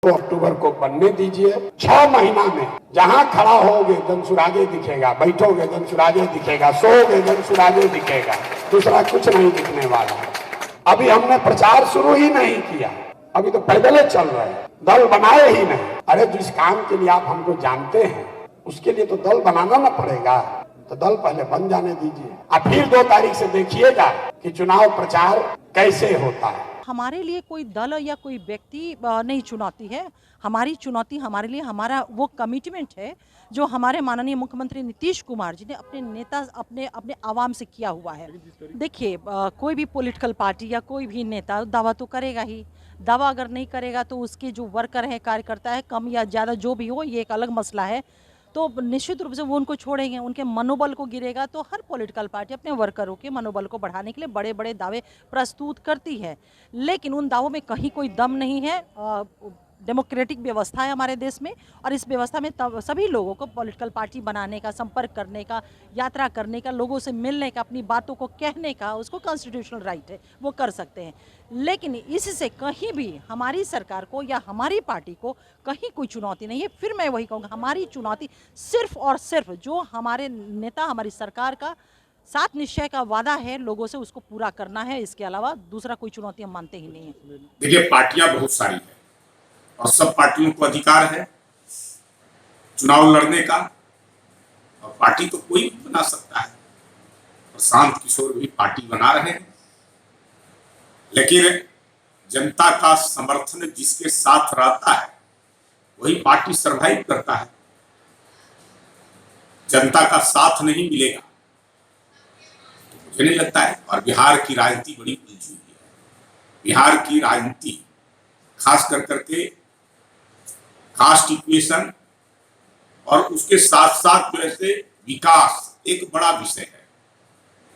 2 अक्टूबर को बनने दीजिए। 6 महीना में जहां खड़ा होगे धनसुरागे दिखेगा, बैठोगे धनसुरागे दिखेगा, सोओगे धनसुरागे दिखेगा, दूसरा कुछ नहीं दिखने वाला है। अभी हमने प्रचार शुरू ही नहीं किया, अभी तो पैदल चल रहे हैं, दल बनाए ही नहीं। अरे जिस काम के लिए आप हमको जानते हैं उसके लिए तो दल बनाना ना पड़ेगा, तो दल पहले बन जाने दीजिए। अब फिर 2 तारीख से देखिएगा कि चुनाव प्रचार कैसे होता है। हमारे लिए कोई दल या कोई व्यक्ति नहीं चुनौती है। हमारी चुनौती हमारे लिए हमारा वो कमिटमेंट है जो हमारे माननीय मुख्यमंत्री नीतीश कुमार जी ने अपने नेता अपने अपने आवाम से किया हुआ है। देखिए कोई भी पॉलिटिकल पार्टी या कोई भी नेता दावा तो करेगा ही। दावा अगर नहीं करेगा तो उसके जो वर्कर हैं, कार्यकर्ता है, कम या ज़्यादा जो भी हो, ये एक अलग मसला है। तो निश्चित रूप से वो उनको छोड़ेंगे, उनके मनोबल को गिरेगा। तो हर पॉलिटिकल पार्टी अपने वर्करों के मनोबल को बढ़ाने के लिए बड़े बड़े दावे प्रस्तुत करती है, लेकिन उन दावों में कहीं कोई दम नहीं है। डेमोक्रेटिक व्यवस्था है हमारे देश में, और इस व्यवस्था में तब सभी लोगों को पॉलिटिकल पार्टी बनाने का, संपर्क करने का, यात्रा करने का, लोगों से मिलने का, अपनी बातों को कहने का उसको कॉन्स्टिट्यूशनल राइट है, वो कर सकते हैं। लेकिन इससे कहीं भी हमारी सरकार को या हमारी पार्टी को कहीं कोई चुनौती नहीं है। फिर मैं वही कहूँगा, हमारी चुनौती सिर्फ और सिर्फ जो हमारे नेता, हमारी सरकार का 7 निश्चय का वादा है, लोगों से उसको पूरा करना है। इसके अलावा दूसरा कोई चुनौती हम मानते ही नहीं है। देखिए, पार्टियां बहुत सारी है और सब पार्टियों को अधिकार है चुनाव लड़ने का, और पार्टी तो कोई भी बना सकता है। प्रशांत किशोर भी पार्टी बना रहे हैं, लेकिन जनता का समर्थन जिसके साथ रहता है वही पार्टी सरवाइव करता है। जनता का साथ नहीं मिलेगा तो मुझे नहीं लगता है। और बिहार की राजनीति बड़ी उलझी हुई है। बिहार की राजनीति खास कर करके कास्ट इक्वेशन और उसके साथ साथ जो है विकास एक बड़ा विषय है,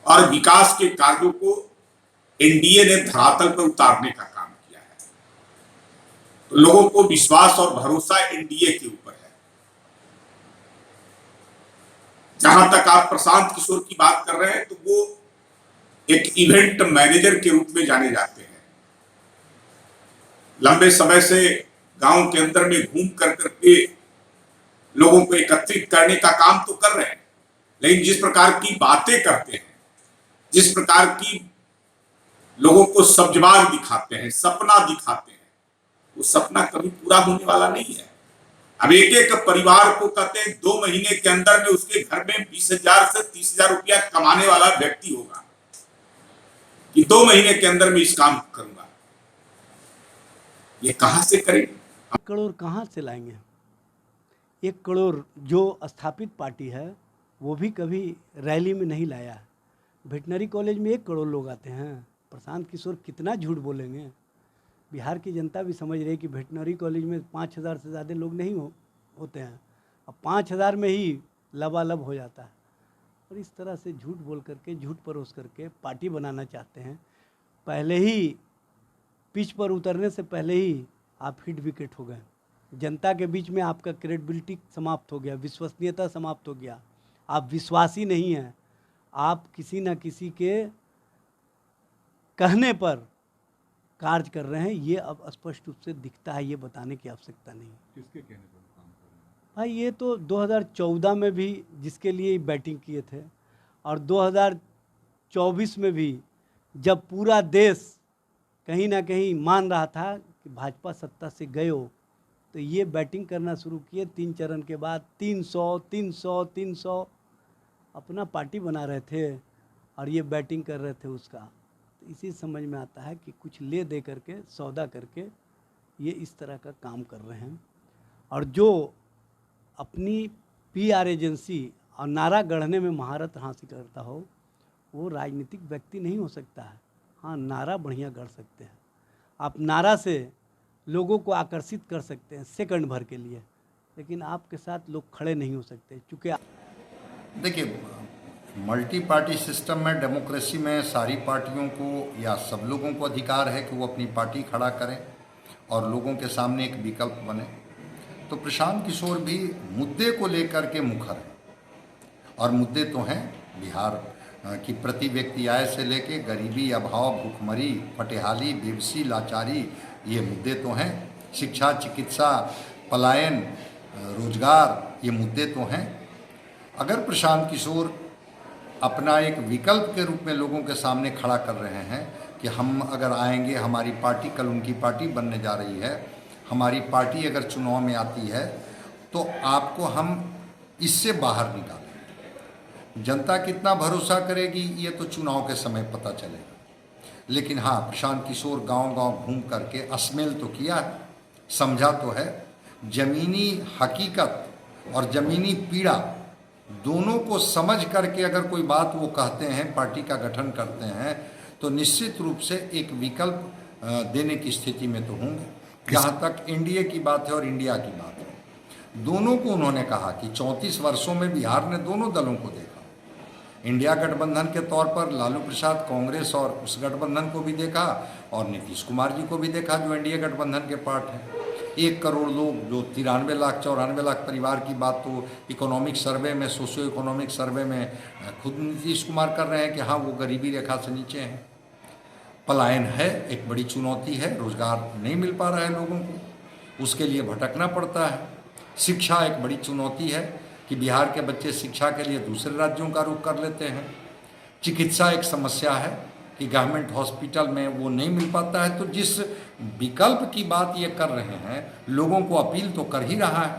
और विकास के कार्यों को एनडीए ने धरातल पर उतारने का काम किया है। तो लोगों को विश्वास और भरोसा एनडीए के ऊपर है। जहां तक आप प्रशांत किशोर की बात कर रहे हैं, तो वो एक इवेंट मैनेजर के रूप में जाने जाते हैं। लंबे समय से गांव के अंदर में घूम कर करके लोगों को एकत्रित करने का काम तो कर रहे हैं, लेकिन जिस प्रकार की बातें करते हैं, जिस प्रकार की लोगों को सब्जबाग दिखाते हैं, सपना दिखाते हैं, वो सपना कभी पूरा होने वाला नहीं है। अब एक एक परिवार को कहते हैं 2 महीने के अंदर में उसके घर में 20,000 से 30,000 रुपया कमाने वाला व्यक्ति होगा कि 2 महीने के अंदर में इस काम करूंगा। ये कहां से करेंगे? 1 करोड़ कहाँ से लाएंगे? 1 करोड़ जो स्थापित पार्टी है वो भी कभी रैली में नहीं लाया। वेटनरी कॉलेज में 1 करोड़ लोग आते हैं। प्रशांत किशोर कितना झूठ बोलेंगे? बिहार की जनता भी समझ रही है कि वेटनरी कॉलेज में 5,000 से ज़्यादा लोग नहीं होते हैं, अब 5,000 में ही लबालब हो जाता है। और इस तरह से झूठ बोल करके, झूठ परोस करके पार्टी बनाना चाहते हैं। पहले ही पिच पर उतरने से पहले ही आप हिट विकेट हो गए। जनता के बीच में आपका क्रेडिबिलिटी समाप्त हो गया, विश्वसनीयता समाप्त हो गया। आप विश्वासी नहीं हैं, आप किसी न किसी के कहने पर कार्य कर रहे हैं। ये अब स्पष्ट रूप से दिखता है, ये बताने की आवश्यकता नहीं। किसके कहने पर काम कर रहे हैं? भाई ये तो 2014 में भी जिसके लिए बैटिंग किए थे, और 2024 में भी जब पूरा देश कहीं ना कहीं मान रहा था कि भाजपा सत्ता से गए हो, तो ये बैटिंग करना शुरू किए। 3 चरण के बाद 300 अपना पार्टी बना रहे थे और ये बैटिंग कर रहे थे उसका। तो इसी समझ में आता है कि कुछ ले दे करके, सौदा करके ये इस तरह का काम कर रहे हैं। और जो अपनी पीआर एजेंसी और नारा गढ़ने में महारत हासिल करता हो, वो राजनीतिक व्यक्ति नहीं हो सकता है। हाँ, नारा बढ़िया गढ़ सकते हैं। आप नारा से लोगों को आकर्षित कर सकते हैं सेकंड भर के लिए, लेकिन आपके साथ लोग खड़े नहीं हो सकते। चूँकि देखिए, मल्टी पार्टी सिस्टम में, डेमोक्रेसी में सारी पार्टियों को या सब लोगों को अधिकार है कि वो अपनी पार्टी खड़ा करें और लोगों के सामने एक विकल्प बने। तो प्रशांत किशोर भी मुद्दे को लेकर के मुखर है, और मुद्दे तो हैं बिहार की प्रति व्यक्ति आय से लेके गरीबी, अभाव, भूखमरी, फटेहाली, बेबसी, लाचारी, ये मुद्दे तो हैं। शिक्षा, चिकित्सा, पलायन, रोजगार, ये मुद्दे तो हैं। अगर प्रशांत किशोर अपना एक विकल्प के रूप में लोगों के सामने खड़ा कर रहे हैं कि हम अगर आएंगे, हमारी पार्टी कल उनकी पार्टी बनने जा रही है, हमारी पार्टी अगर चुनाव में आती है तो आपको हम इससे बाहर निकालेंगे। जनता कितना भरोसा करेगी ये तो चुनाव के समय पता चलेगा। लेकिन हाँ, प्रशांत किशोर गांव-गांव घूम करके असमेल तो किया है, समझा तो है। ज़मीनी हकीकत और ज़मीनी पीड़ा दोनों को समझ करके अगर कोई बात वो कहते हैं, पार्टी का गठन करते हैं, तो निश्चित रूप से एक विकल्प देने की स्थिति में तो होंगे। जहाँ तक एनडीए की बात है और इंडिया की बात है, दोनों को उन्होंने कहा कि 34 वर्षों में बिहार ने दोनों दलों को देखा। इंडिया गठबंधन के तौर पर लालू प्रसाद, कांग्रेस और उस गठबंधन को भी देखा, और नीतीश कुमार जी को भी देखा जो एनडीए गठबंधन के पार्ट हैं। 1 करोड़ लोग, जो 93 लाख 94 लाख परिवार की बात तो इकोनॉमिक सर्वे में, सोशियो इकोनॉमिक सर्वे में खुद नीतीश कुमार कर रहे हैं कि हाँ वो गरीबी रेखा से नीचे हैं। पलायन है, एक बड़ी चुनौती है, रोजगार नहीं मिल पा रहा है लोगों को, उसके लिए भटकना पड़ता है। शिक्षा एक बड़ी चुनौती है कि बिहार के बच्चे शिक्षा के लिए दूसरे राज्यों का रुख कर लेते हैं। चिकित्सा एक समस्या है कि गवर्नमेंट हॉस्पिटल में वो नहीं मिल पाता है। तो जिस विकल्प की बात ये कर रहे हैं, लोगों को अपील तो कर ही रहा है